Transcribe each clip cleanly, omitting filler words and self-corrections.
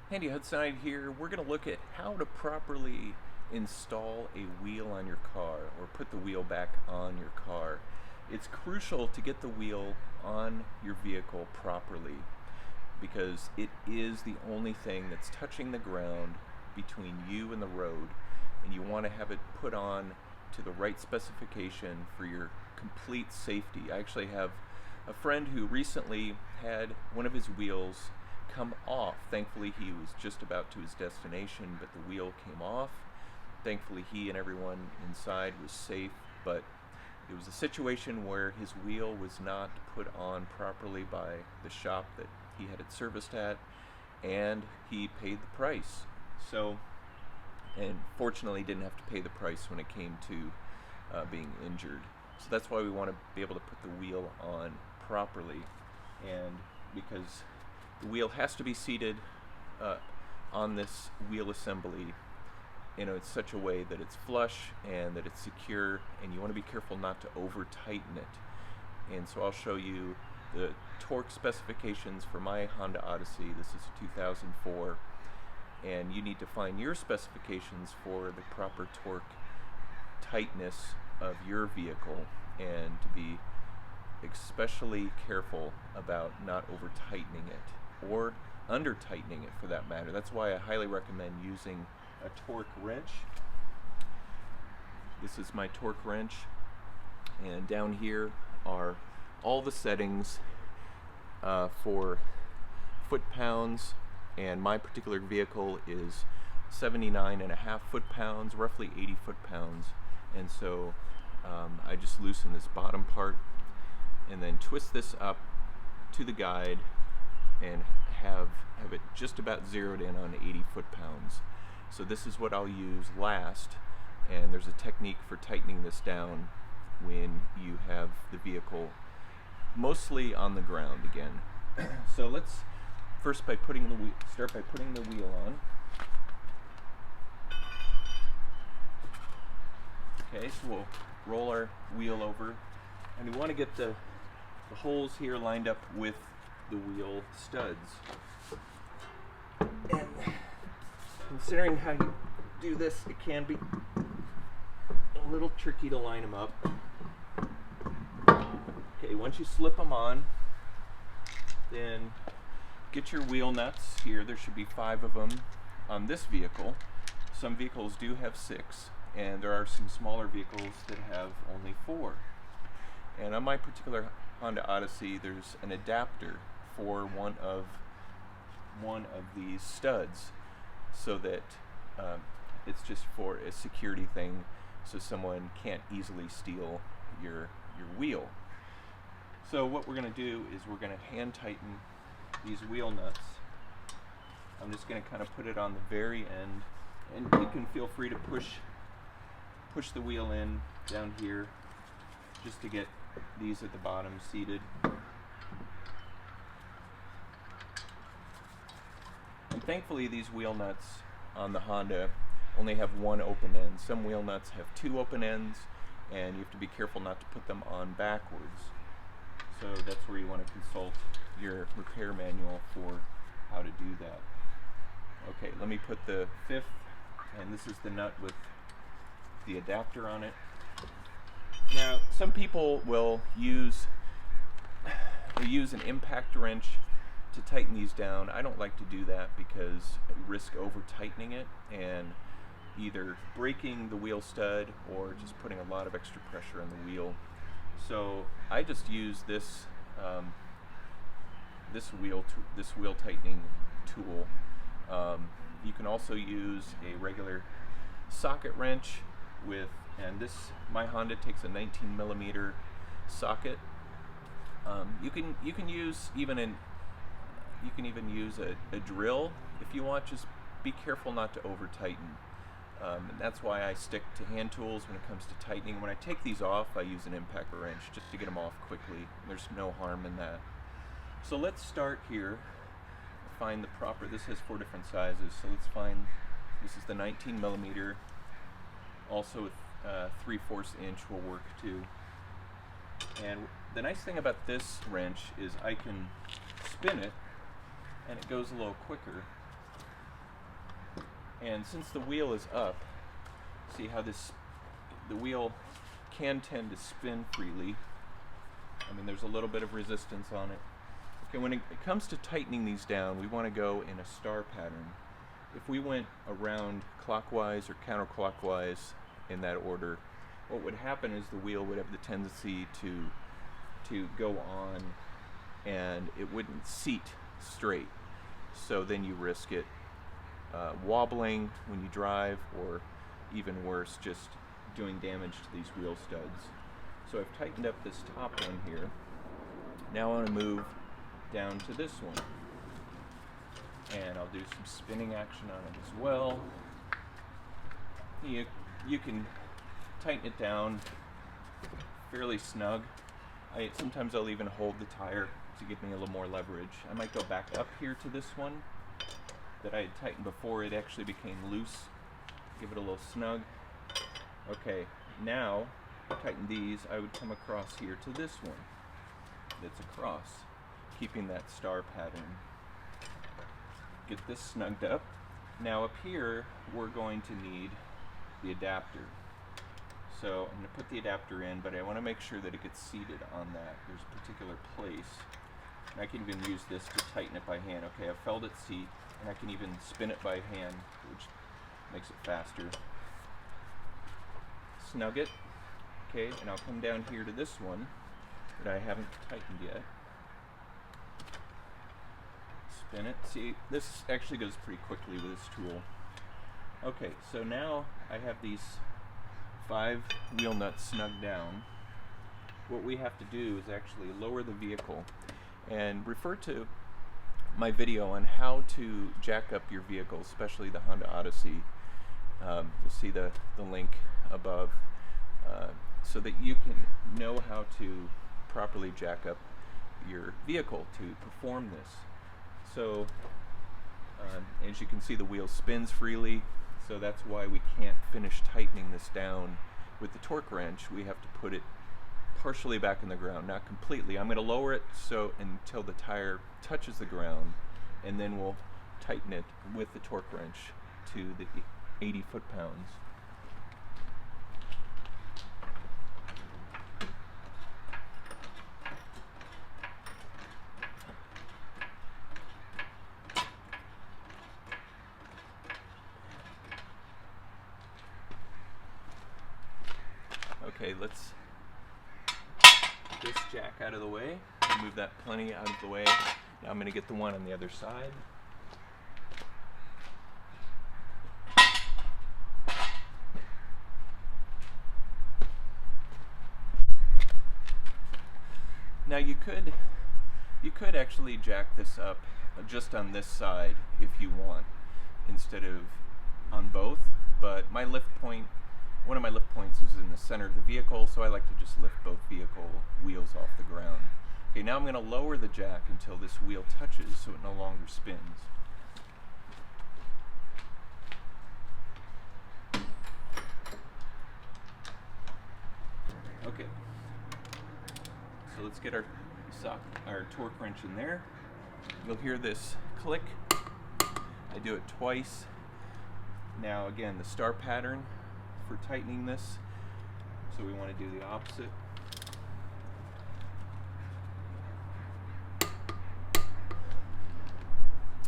Handy Hudsonite here. We're going to look at how to properly install a wheel on your car or put the wheel back on your car. It's crucial to get the wheel on your vehicle properly because it is the only thing that's touching the ground between you and the road, and you want to have it put on to the right specification for your complete safety. I actually have a friend who recently had one of his wheels come off. Thankfully he was just about to his destination, but the wheel came off. Thankfully he and everyone inside was safe, but it was a situation where his wheel was not put on properly by the shop that he had it serviced at, and he paid the price. And fortunately didn't have to pay the price when it came to being injured. So that's why we want to be able to put the wheel on properly, and because the wheel has to be seated on this wheel assembly in such a way that it's flush and that it's secure, and you want to be careful not to over tighten it. And so I'll show you the torque specifications for my Honda Odyssey. This is a 2004, and you need to find your specifications for the proper torque tightness of your vehicle, and to be especially careful about not over tightening it or under tightening it for that matter. That's why I highly recommend using a torque wrench. This is my torque wrench, and down here are all the settings for foot-pounds, and my particular vehicle is 79.5 foot-pounds, roughly 80 foot-pounds, and so I just loosen this bottom part and then twist this up to the guide and have it just about zeroed in on 80 foot-pounds. So this is what I'll use last, and there's a technique for tightening this down when you have the vehicle mostly on the ground again. So let's first start by putting the wheel on. Okay, so we'll roll our wheel over, and we want to get the holes here lined up with the wheel studs. And considering how you do this, it can be a little tricky to line them up. Okay, once you slip them on, then get your wheel nuts here. There should be 5 of them on this vehicle. Some vehicles do have 6, and there are some smaller vehicles that have only 4. And on my particular Honda Odyssey, there's an adapter for one of these studs, so that it's just for a security thing, so someone can't easily steal your wheel. So what we're going to do is we're going to hand tighten these wheel nuts. I'm just going to kind of put it on the very end, and you can feel free to push the wheel in down here just to get these at the bottom seated. And thankfully these wheel nuts on the Honda only have 1 open end. Some wheel nuts have 2 open ends, and you have to be careful not to put them on backwards. So that's where you want to consult your repair manual for how to do that. Okay, let me put the 5th, and this is the nut with the adapter on it. Now, some people will use an impact wrench to tighten these down. I don't like to do that because I risk over tightening it and either breaking the wheel stud or just putting a lot of extra pressure on the wheel. So I just use this wheel tightening tool. You can also use a regular socket wrench and my Honda takes a 19mm socket. You can even use a drill if you want. Just be careful not to over tighten. And that's why I stick to hand tools when it comes to tightening. When I take these off, I use an impact wrench just to get them off quickly. There's no harm in that. So let's start here. Find the proper. This has 4 different sizes. So let's find. This is the 19mm. Also with 3/4 inch will work too. And the nice thing about this wrench is I can spin it and it goes a little quicker And since the wheel is up, see how the wheel can tend to spin freely. I mean, there's a little bit of resistance on it. Okay, when it comes to tightening these down, we want to go in a star pattern. If we went around clockwise or counterclockwise in that order, what would happen is the wheel would have the tendency to go on and it wouldn't seat straight. So then you risk it wobbling when you drive, or even worse, just doing damage to these wheel studs. So I've tightened up this top one here. Now I want to move down to this one. And I'll do some spinning action on it as well. You can tighten it down fairly snug. Sometimes I'll even hold the tire to give me a little more leverage. I might go back up here to this one that I had tightened before it actually became loose. Give it a little snug. Okay, now tighten these. I would come across here to this one that's across, keeping that star pattern. Get this snugged up. Now up here we're going to need the adapter. So I'm going to put the adapter in, but I want to make sure that it gets seated on that. There's a particular place. And I can even use this to tighten it by hand. Okay, I've felt it seat, and I can even spin it by hand, which makes it faster. Snug it. Okay, and I'll come down here to this one that I haven't tightened yet. Spin it. See, this actually goes pretty quickly with this tool. Okay, so now I have these 5 wheel nuts snugged down. What we have to do is actually lower the vehicle, and refer to my video on how to jack up your vehicle, especially the Honda Odyssey. You'll see the link above, so that you can know how to properly jack up your vehicle to perform this. So as you can see, the wheel spins freely, so that's why we can't finish tightening this down with the torque wrench. We have to put it partially back in the ground, not completely. I'm going to lower it so until the tire touches the ground, and then we'll tighten it with the torque wrench to the 80 foot-pounds. Okay, let's get this jack out of the way. Move that plenty out of the way. Now I'm going to get the one on the other side. Now you could actually jack this up just on this side if you want, instead of on both, but my lift point, one of my lift points is in the center of the vehicle, so I like to just lift both vehicle wheels off the ground. Okay, now I'm going to lower the jack until this wheel touches so it no longer spins. Okay, so let's get our torque wrench in there. You'll hear this click. I do it twice. Now again, the star pattern for tightening this, so we want to do the opposite.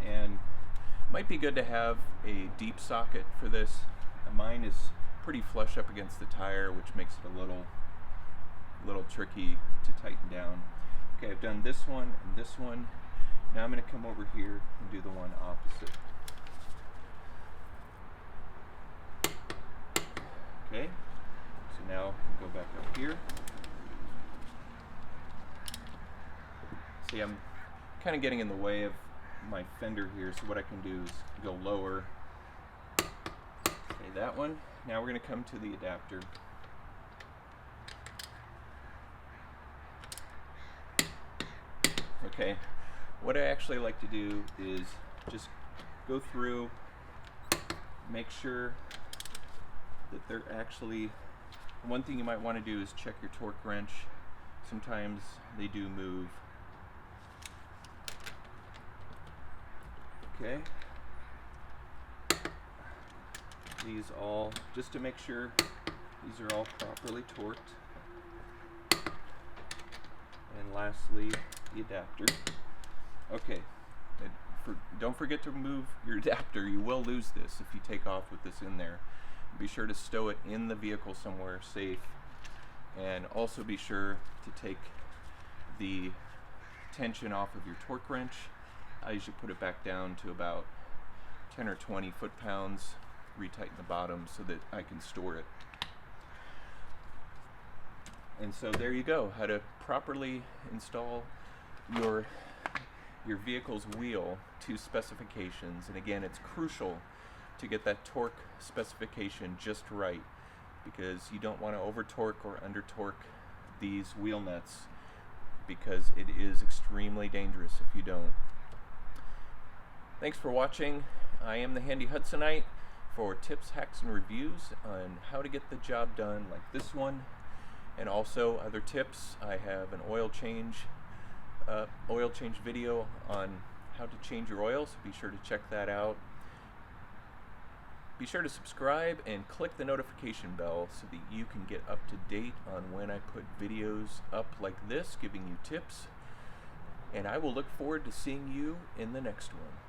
And it might be good to have a deep socket for this. Mine is pretty flush up against the tire, which makes it a little tricky to tighten down. Okay, I've done this one and this one. Now I'm going to come over here and do the one opposite. Okay, so now go back up here. See, I'm kind of getting in the way of my fender here, so what I can do is go lower. Okay, that one. Now we're going to come to the adapter. Okay, what I actually like to do is just go through, make sure that they're actually, one thing you might want to do is check your torque wrench. Sometimes they do move. Okay. these all, just to make sure these are all properly torqued. And lastly, the adapter. Okay, don't forget to remove your adapter. You will lose this if you take off with this in there. Be sure to stow it in the vehicle somewhere safe, and also be sure to take the tension off of your torque wrench. I usually put it back down to about 10 or 20 foot-pounds, retighten the bottom so that I can store it. And so there you go, how to properly install your vehicle's wheel to specifications. And again, it's crucial to get that torque specification just right, because you don't want to over torque or under torque these wheel nuts, because it is extremely dangerous if you don't. Thanks for watching. I am the Handy Hudsonite. For tips, hacks, and reviews on how to get the job done like this one, and also other tips, I have an oil change video on how to change your oil, so be sure to check that out. Be sure to subscribe and click the notification bell so that you can get up to date on when I put videos up like this, giving you tips. And I will look forward to seeing you in the next one.